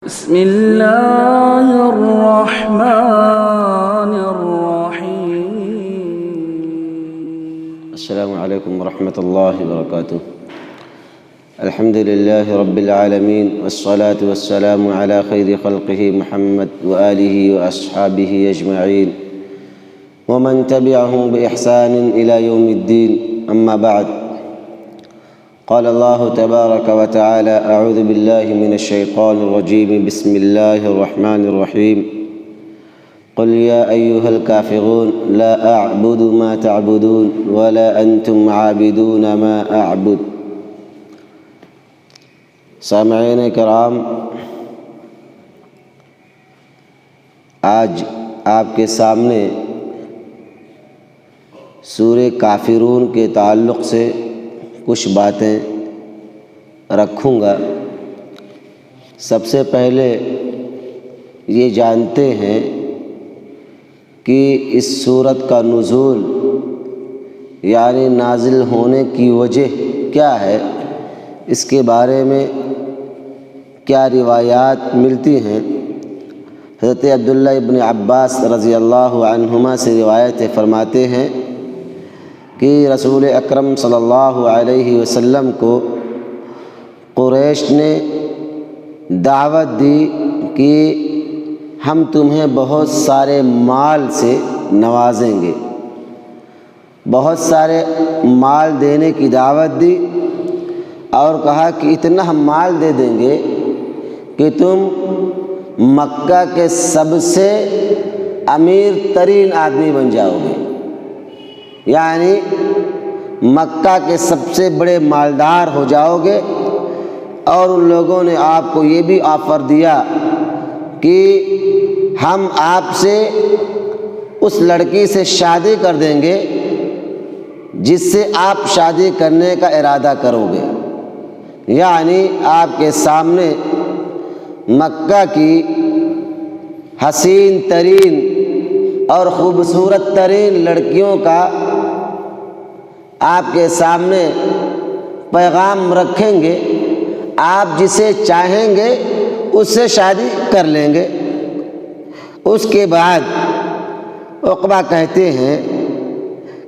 بسم الله الرحمن الرحيم. السلام عليكم ورحمة الله وبركاته. الحمد لله رب العالمين، والصلاة والسلام على خير خلقه محمد وآله وأصحابه أجمعين ومن تبعهم بإحسان إلى يوم الدين. أما بعد، قال الله تبارك وتعالى: أعوذ بالله من الشيطان الرجيم، بسم الله الرحمن الرحيم. قل يا أيها الكافرون لا أعبد ما تعبدون ولا أنتم عابدون ما أعبد. سامعین کرام، آج آپ کے سامنے سورہ کافرون کے تعلق سے کچھ باتیں رکھوں گا۔ سب سے پہلے یہ جانتے ہیں کہ اس سورت کا نزول یعنی نازل ہونے کی وجہ کیا ہے، اس کے بارے میں کیا روایات ملتی ہیں۔ حضرت عبداللہ ابن عباس رضی اللہ عنہما سے روایت فرماتے ہیں کہ رسول اکرم صلی اللہ علیہ وسلم کو قریش نے دعوت دی کہ ہم تمہیں بہت سارے مال سے نوازیں گے، بہت سارے مال دینے کی دعوت دی اور کہا کہ اتنا ہم مال دے دیں گے کہ تم مکہ کے سب سے امیر ترین آدمی بن جاؤ گے، یعنی مکہ کے سب سے بڑے مالدار ہو جاؤ گے۔ اور ان لوگوں نے آپ کو یہ بھی آفر دیا کہ ہم آپ سے اس لڑکی سے شادی کر دیں گے جس سے آپ شادی کرنے کا ارادہ کرو گے، یعنی آپ کے سامنے مکہ کی حسین ترین اور خوبصورت ترین لڑکیوں کا آپ کے سامنے پیغام رکھیں گے، آپ جسے چاہیں گے اس سے شادی کر لیں گے۔ اس کے بعد عقبہ کہتے ہیں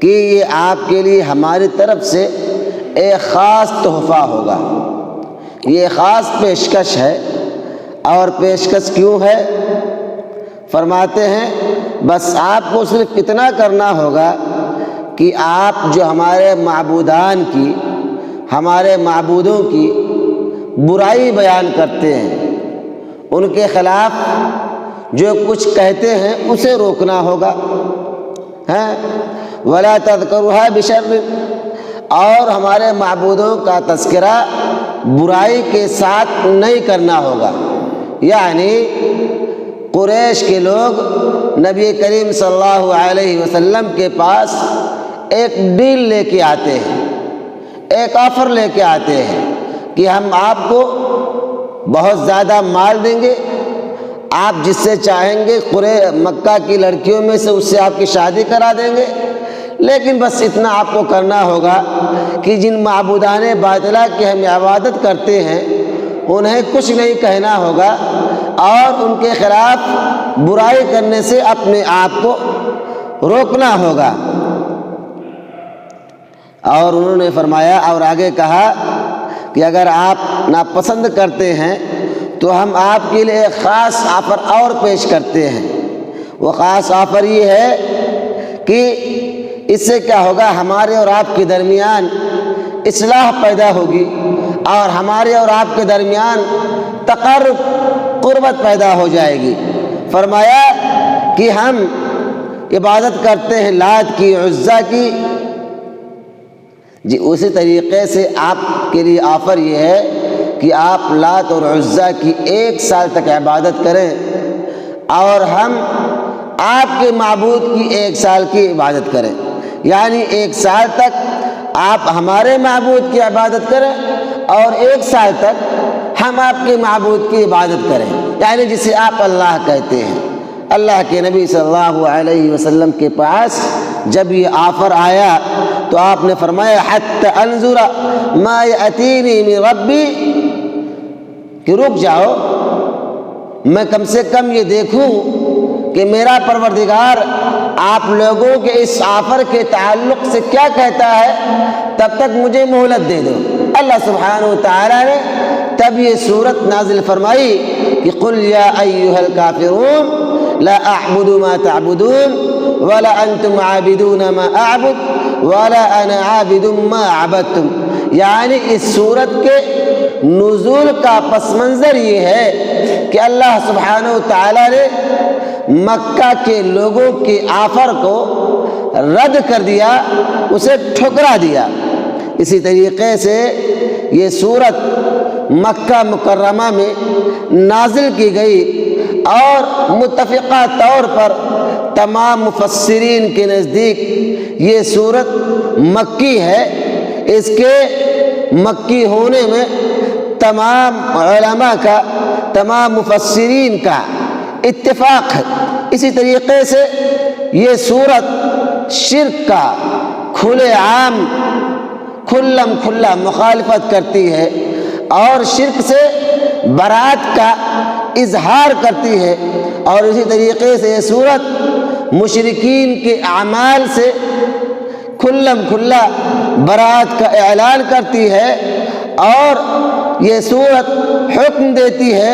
کہ یہ آپ کے لیے ہماری طرف سے ایک خاص تحفہ ہوگا، یہ خاص پیشکش ہے۔ اور پیشکش کیوں ہے؟ فرماتے ہیں بس آپ کو صرف اتنا کرنا ہوگا کہ آپ جو ہمارے معبودان کی، ہمارے معبودوں کی برائی بیان کرتے ہیں، ان کے خلاف جو کچھ کہتے ہیں اسے روکنا ہوگا، وَلَا تَذْكَرُهَا بِشَرٍّ، اور ہمارے معبودوں کا تذکرہ برائی کے ساتھ نہیں کرنا ہوگا۔ یعنی قریش کے لوگ نبی کریم صلی اللہ علیہ وسلم کے پاس ایک ڈیل لے کے آتے ہیں، ایک آفر لے کے آتے ہیں کہ ہم آپ کو بہت زیادہ مال دیں گے، آپ جس سے چاہیں گے مکہ کی لڑکیوں میں سے اس سے آپ کی شادی کرا دیں گے، لیکن بس اتنا آپ کو کرنا ہوگا کہ جن معبودان باطلہ کی ہم عبادت کرتے ہیں انہیں کچھ نہیں کہنا ہوگا اور ان کے خلاف برائی کرنے سے اپنے آپ کو روکنا ہوگا۔ اور انہوں نے فرمایا اور آگے کہا کہ اگر آپ ناپسند کرتے ہیں تو ہم آپ کے لیے ایک خاص آفر اور پیش کرتے ہیں۔ وہ خاص آفر یہ ہے کہ اس سے کیا ہوگا، ہمارے اور آپ کے درمیان اصلاح پیدا ہوگی اور ہمارے اور آپ کے درمیان تقرب، قربت پیدا ہو جائے گی۔ فرمایا کہ ہم عبادت کرتے ہیں لات کی، عزا کی، جی اسی طریقے سے آپ کے لیے آفر یہ ہے کہ آپ لات اور عزا کی 1 سال تک عبادت کریں اور ہم آپ کے معبود کی 1 سال کی عبادت کریں، یعنی 1 سال تک آپ ہمارے معبود کی عبادت کریں اور 1 سال تک ہم آپ کے معبود کی عبادت کریں، یعنی جسے آپ اللہ کہتے ہیں۔ اللہ کے نبی صلی اللہ علیہ وسلم کے پاس جب یہ آفر آیا تو آپ نے فرمایا حتی انظر ما یأتینی من ربی، کہ رک جاؤ میں کم سے کم یہ دیکھوں کہ میرا پروردگار آپ لوگوں کے اس آفر کے تعلق سے کیا کہتا ہے، تب تک مجھے مہلت دے دو۔ اللہ سبحانہ و تعالیٰ نے تب یہ صورت نازل فرمائی کہ قل یا ایھا الکافرون لا اعبد ما تعبدون ولا انتم عابدون ما اعبد ولا انا عابد ما عبدتم۔ یعنی اس صورت کے نزول کا پس منظر یہ ہے کہ اللہ سبحانہ و تعالیٰ نے مکہ کے لوگوں کی آفر کو رد کر دیا، اسے ٹھکرا دیا۔ اسی طریقے سے یہ صورت مکہ مکرمہ میں نازل کی گئی اور متفقہ طور پر تمام مفسرین کے نزدیک یہ صورت مکی ہے۔ اس کے مکی ہونے میں تمام علماء کا، تمام مفسرین کا اتفاق ہے۔ اسی طریقے سے یہ صورت شرک کا کھلے عام کھلم کھلا مخالفت کرتی ہے اور شرک سے برات کا اظہار کرتی ہے، اور اسی طریقے سے یہ صورت مشرکین کے اعمال سے کھلم کھلا برات کا اعلان کرتی ہے، اور یہ صورت حکم دیتی ہے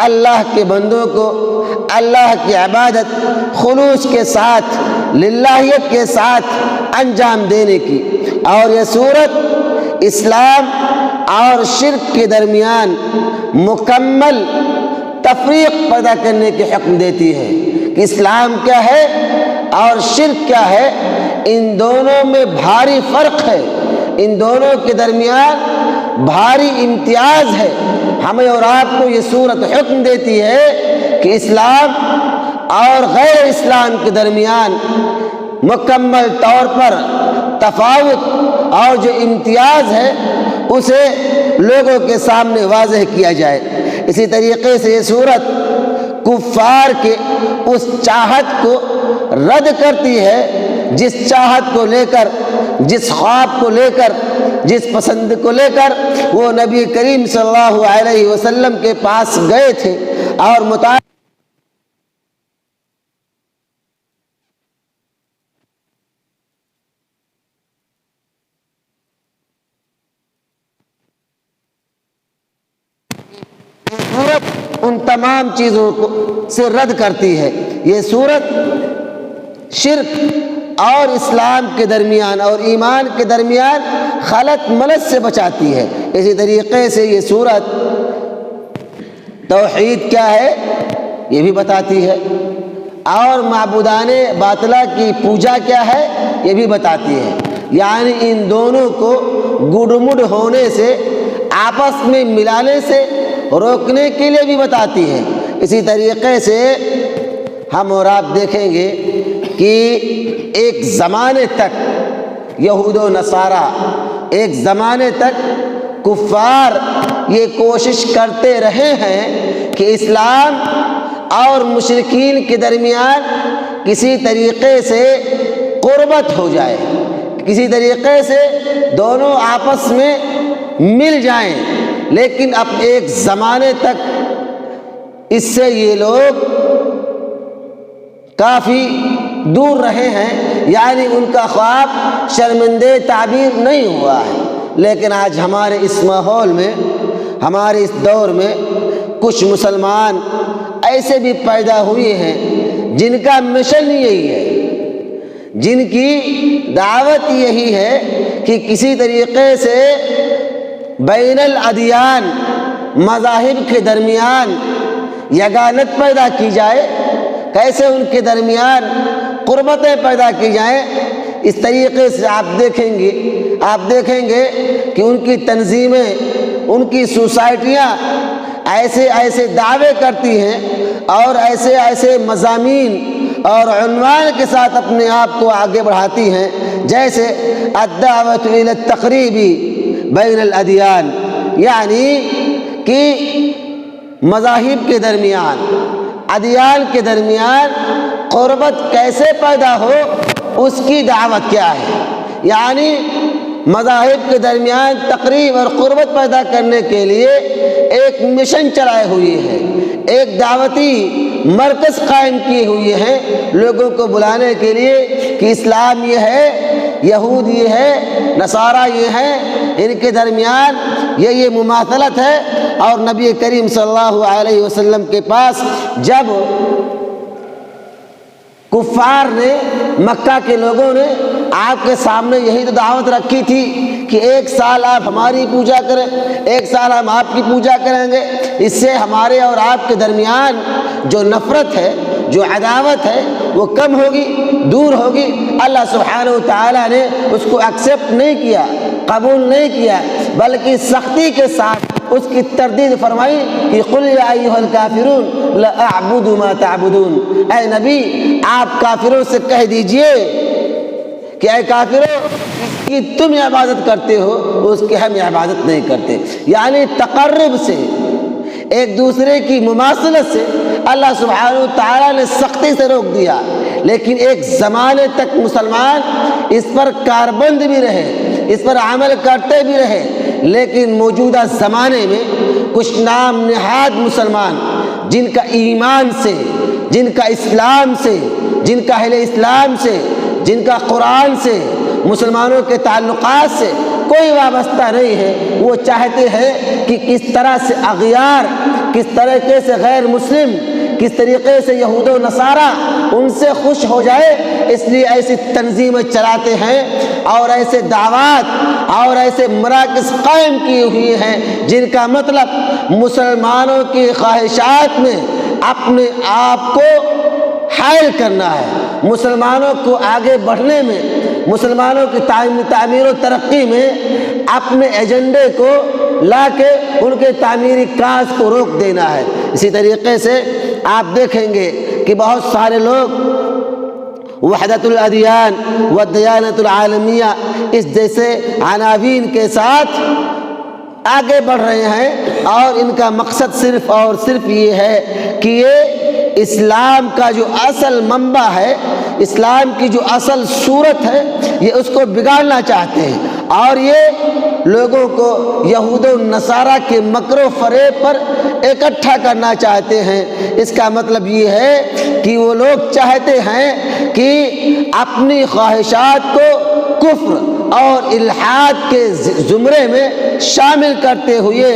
اللہ کے بندوں کو اللہ کی عبادت خلوص کے ساتھ، للہیت کے ساتھ انجام دینے کی، اور یہ صورت اسلام اور شرک کے درمیان مکمل تفریق پیدا کرنے کے حکم دیتی ہے کہ اسلام کیا ہے اور شرک کیا ہے، ان دونوں میں بھاری فرق ہے، ان دونوں کے درمیان بھاری امتیاز ہے۔ ہمیں اور آپ کو یہ صورت حکم دیتی ہے کہ اسلام اور غیر اسلام کے درمیان مکمل طور پر تفاوت اور جو امتیاز ہے اسے لوگوں کے سامنے واضح کیا جائے۔ اسی طریقے سے یہ صورت کفار کے اس چاہت کو رد کرتی ہے جس چاہت کو لے کر، جس خواب کو لے کر، جس پسند کو لے کر وہ نبی کریم صلی اللہ علیہ وسلم کے پاس گئے تھے اور صورت ان تمام چیزوں کو سے رد کرتی ہے۔ یہ صورت شرک اور اسلام کے درمیان اور ایمان کے درمیان خلط ملط سے بچاتی ہے۔ اسی طریقے سے یہ صورت توحید کیا ہے یہ بھی بتاتی ہے، اور معبودان باطلہ کی پوجا کیا ہے یہ بھی بتاتی ہے، یعنی ان دونوں کو گڈ ہونے سے، آپس میں ملانے سے روکنے کے لیے بھی بتاتی ہے۔ اسی طریقے سے ہم اور آپ دیکھیں گے کہ ایک زمانے تک یہود و نصارہ، ایک زمانے تک کفار یہ کوشش کرتے رہے ہیں کہ اسلام اور مشرکین کے درمیان کسی طریقے سے قربت ہو جائے، کسی طریقے سے دونوں آپس میں مل جائیں، لیکن اب ایک زمانے تک اس سے یہ لوگ کافی دور رہے ہیں، یعنی ان کا خواب شرمندہ تعبیر نہیں ہوا ہے۔ لیکن آج ہمارے اس ماحول میں، ہمارے اس دور میں کچھ مسلمان ایسے بھی پیدا ہوئے ہیں جن کا مشن یہی ہے، جن کی دعوت یہی ہے کہ کسی طریقے سے بین الادیان، مذاہب کے درمیان یگانت پیدا کی جائے، کیسے ان کے درمیان قربتیں پیدا کی جائیں۔ اس طریقے سے آپ دیکھیں گے کہ ان کی تنظیمیں، ان کی سوسائٹیاں ایسے دعوے کرتی ہیں اور ایسے مضامین اور عنوان کے ساتھ اپنے آپ کو آگے بڑھاتی ہیں، جیسے الدعوۃ الی التقریب بین الادیان، یعنی کہ مذاہب کے درمیان، ادیان کے درمیان قربت کیسے پیدا ہو، اس کی دعوت کیا ہے۔ یعنی مذاہب کے درمیان تقریب اور قربت پیدا کرنے کے لیے ایک مشن چلائے ہوئی ہے، ایک دعوتی مرکز قائم کیے ہوئے ہیں لوگوں کو بلانے کے لیے کہ اسلام یہ ہے، یہود یہ ہے، نصارہ یہ ہے، ان کے درمیان یہ مماثلت ہے۔ اور نبی کریم صلی اللہ علیہ وسلم کے پاس جب کفار نے، مکہ کے لوگوں نے آپ کے سامنے یہی تو دعوت رکھی تھی کہ 1 سال آپ ہماری پوجا کریں، 1 سال ہم آپ کی پوجا کریں گے، اس سے ہمارے اور آپ کے درمیان جو نفرت ہے، جو عداوت ہے، وہ کم ہوگی، دور ہوگی۔ اللہ سبحانہ و تعالیٰ نے اس کو ایکسیپٹ نہیں کیا، قبول نہیں کیا، بلکہ سختی کے ساتھ اس کی تردید فرمائی کہ قل یا ایھا الکافرون لا اعبد ما تعبدون، اے نبی آپ کافروں سے کہہ دیجئے کہ اے کافروں، اس کی تم عبادت کرتے ہو، اس کی ہم عبادت نہیں کرتے۔ یعنی تقرب سے، ایک دوسرے کی مماثلت سے اللہ سبحانہ و تعالیٰ نے سختی سے روک دیا، لیکن ایک زمانے تک مسلمان اس پر کاربند بھی رہے، اس پر عمل کرتے بھی رہے۔ لیکن موجودہ زمانے میں کچھ نام نہاد مسلمان جن کا ایمان سے، جن کا اسلام سے، جن کا اہل اسلام سے، جن کا قرآن سے، مسلمانوں کے تعلقات سے کوئی وابستہ نہیں ہے، وہ چاہتے ہیں کہ کس طرح سے اغیار، کس طریقے سے غیر مسلم، کس طریقے سے یہود و نصارہ ان سے خوش ہو جائے، اس لیے ایسی تنظیمیں چلاتے ہیں اور ایسے دعوات اور ایسے مراکز قائم کیے ہوئے ہیں جن کا مطلب مسلمانوں کی خواہشات میں اپنے آپ کو حائل کرنا ہے، مسلمانوں کو آگے بڑھنے میں، مسلمانوں کی تعمیر و ترقی میں اپنے ایجنڈے کو لا کے ان کے تعمیری کاج کو روک دینا ہے۔ اسی طریقے سے آپ دیکھیں گے کہ بہت سارے لوگ وحدت الادیان والدیانت العالمیہ اس جیسے عناوین کے ساتھ آگے بڑھ رہے ہیں، اور ان کا مقصد صرف اور صرف یہ ہے کہ یہ اسلام کا جو اصل منبع ہے، اسلام کی جو اصل صورت ہے، یہ اس کو بگاڑنا چاہتے ہیں، اور یہ لوگوں کو یہود و نصارہ کے مکر و فریب پر اکٹھا کرنا چاہتے ہیں۔ اس کا مطلب یہ ہے کہ وہ لوگ چاہتے ہیں کہ اپنی خواہشات کو کفر اور الحاد کے زمرے میں شامل کرتے ہوئے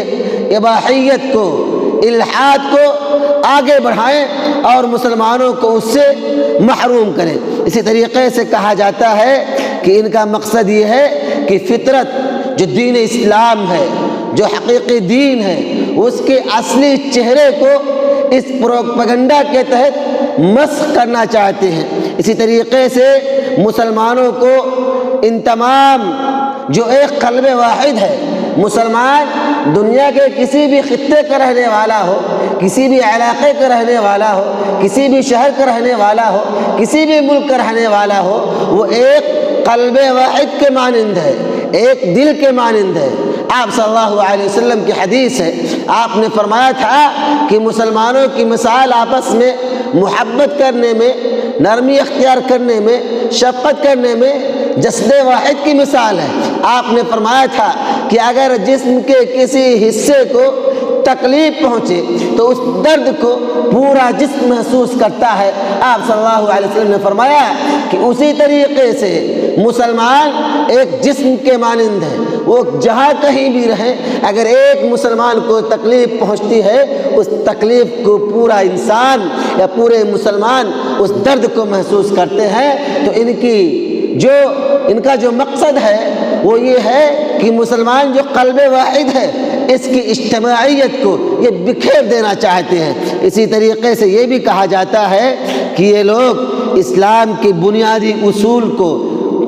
اباحیت کو، الحاد کو آگے بڑھائیں اور مسلمانوں کو اس سے محروم کریں۔ اسی طریقے سے کہا جاتا ہے کہ ان کا مقصد یہ ہے کہ فطرت جو دین اسلام ہے، جو حقیقی دین ہے، اس کے اصلی چہرے کو اس پروپیگنڈا کے تحت مسخ کرنا چاہتے ہیں۔ اسی طریقے سے مسلمانوں کو ان تمام جو ایک قلب واحد ہے، مسلمان دنیا کے کسی بھی خطے کا رہنے والا ہو، کسی بھی علاقے کا رہنے والا ہو، کسی بھی شہر کا رہنے والا ہو، کسی بھی ملک کا رہنے والا ہو، وہ ایک قلب واحد کے مانند ہے، ایک دل کے مانند ہے۔ آپ صلی اللہ علیہ وسلم کی حدیث ہے، آپ نے فرمایا تھا کہ مسلمانوں کی مثال آپس میں محبت کرنے میں، نرمی اختیار کرنے میں، شفقت کرنے میں جسد واحد کی مثال ہے۔ آپ نے فرمایا تھا کہ اگر جسم کے کسی حصے کو تکلیف پہنچے تو اس درد کو پورا جسم محسوس کرتا ہے۔ آپ صلی اللہ علیہ وسلم نے فرمایا کہ اسی طریقے سے مسلمان ایک جسم کے مانند ہے، وہ جہاں کہیں بھی رہے، اگر ایک مسلمان کو تکلیف پہنچتی ہے، اس تکلیف کو پورا انسان یا پورے مسلمان اس درد کو محسوس کرتے ہیں۔ تو ان کا جو مقصد ہے وہ یہ ہے کہ مسلمان جو قلب واحد ہے، اس کی اجتماعیت کو یہ بکھیر دینا چاہتے ہیں۔ اسی طریقے سے یہ بھی کہا جاتا ہے کہ یہ لوگ اسلام کے بنیادی اصول کو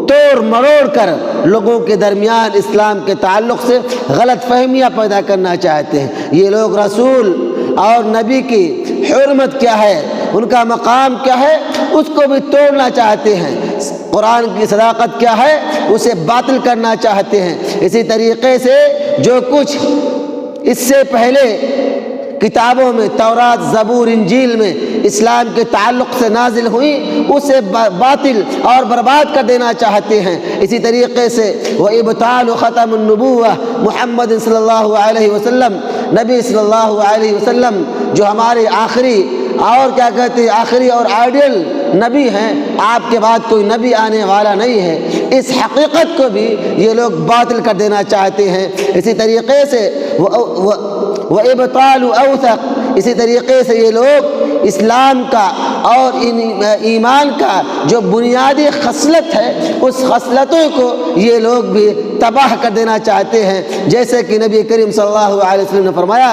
توڑ مروڑ کر لوگوں کے درمیان اسلام کے تعلق سے غلط فہمیاں پیدا کرنا چاہتے ہیں۔ یہ لوگ رسول اور نبی کی حرمت کیا ہے، ان کا مقام کیا ہے، اس کو بھی توڑنا چاہتے ہیں۔ قرآن کی صداقت کیا ہے، اسے باطل کرنا چاہتے ہیں۔ اسی طریقے سے جو کچھ اس سے پہلے کتابوں میں تورات، زبور، انجیل میں اسلام کے تعلق سے نازل ہوئی اسے باطل اور برباد کر دینا چاہتے ہیں۔ اسی طریقے سے وَإِبْطَالُ خَتَمُ النُّبُوَّةِ محمد صلی اللہ علیہ وسلم، نبی صلی اللہ علیہ وسلم جو ہمارے آخری اور کیا کہتے ہیں آخری اور آئیڈیل نبی ہیں، آپ کے بعد کوئی نبی آنے والا نہیں ہے، اس حقیقت کو بھی یہ لوگ باطل کر دینا چاہتے ہیں۔ اسی طریقے سے وَإِبْطَالُ أَوْثَقِ، اسی طریقے سے یہ لوگ اسلام کا اور ایمان کا جو بنیادی خصلت ہے اس خصلتوں کو یہ لوگ بھی تباہ کر دینا چاہتے ہیں، جیسے کہ نبی کریم صلی اللہ علیہ وسلم نے فرمایا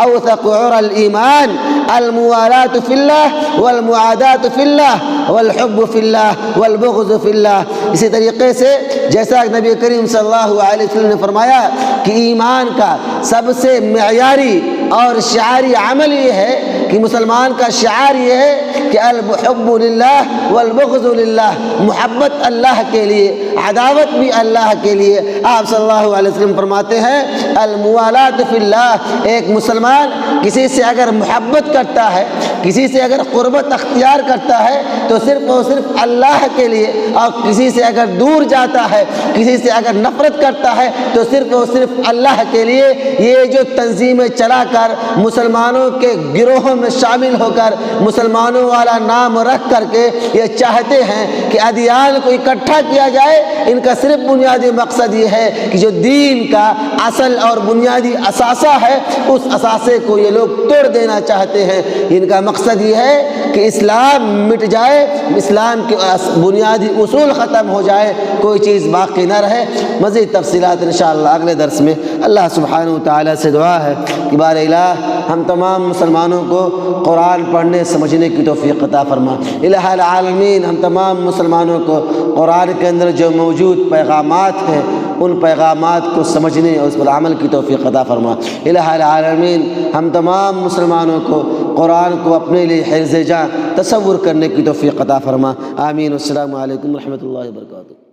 اوثق عرى الایمان الموالات فی اللہ والمعادات فی اللہ والحب فی اللہ والبغض فی اللہ۔ اسی طریقے سے جیسا نبی کریم صلی اللہ علیہ وسلم نے فرمایا کہ ایمان کا سب سے معیاری اور شعاری عمل یہ ہے کہ مسلمان کا شعار یہ ہے کہ الحب للہ والبغض للہ، محبت اللہ کے لیے، عداوت بھی اللہ کے لیے۔ آپ صلی اللہ علیہ وسلم فرماتے ہیں الموالات فی اللہ، ایک مسلمان کسی سے اگر محبت کرتا ہے، کسی سے اگر قربت اختیار کرتا ہے تو صرف اور صرف اللہ کے لیے، اور کسی سے اگر دور جاتا ہے، کسی سے اگر نفرت کرتا ہے تو صرف اور صرف اللہ کے لیے۔ یہ جو تنظیمیں چلا کر مسلمانوں کے گروہوں میں شامل ہو کر مسلمانوں والا نام رکھ کر کے یہ چاہتے ہیں کہ ادیان کو اکٹھا کیا جائے، ان کا صرف بنیادی مقصد یہ ہے کہ جو دین کا اصل اور بنیادی اثاثہ ہے اس اثاثے کو یہ لوگ توڑ دینا چاہتے ہیں۔ ان کا مقصد یہ ہے کہ اسلام مٹ جائے، اسلام کے بنیادی اصول ختم ہو جائے، کوئی چیز باقی نہ رہے۔ مزید تفصیلات انشاءاللہ اگلے درس میں۔ اللہ سبحانہ وتعالیٰ سے دعا ہے کہ بار الہ ہم تمام مسلمانوں کو قرآن پڑھنے سمجھنے کی توفیق عطا فرما۔ الہ العالمین ہم تمام مسلمانوں کو قرآن کے اندر جو موجود پیغامات ہیں ان پیغامات کو سمجھنے اور اس پر عمل کی توفیق عطا فرما۔ الہ العالمین ہم تمام مسلمانوں کو قرآن کو اپنے لیے حرز جاں تصور کرنے کی توفیق عطا فرما۔ آمین۔ السلام علیکم ورحمۃ اللہ وبرکاتہ۔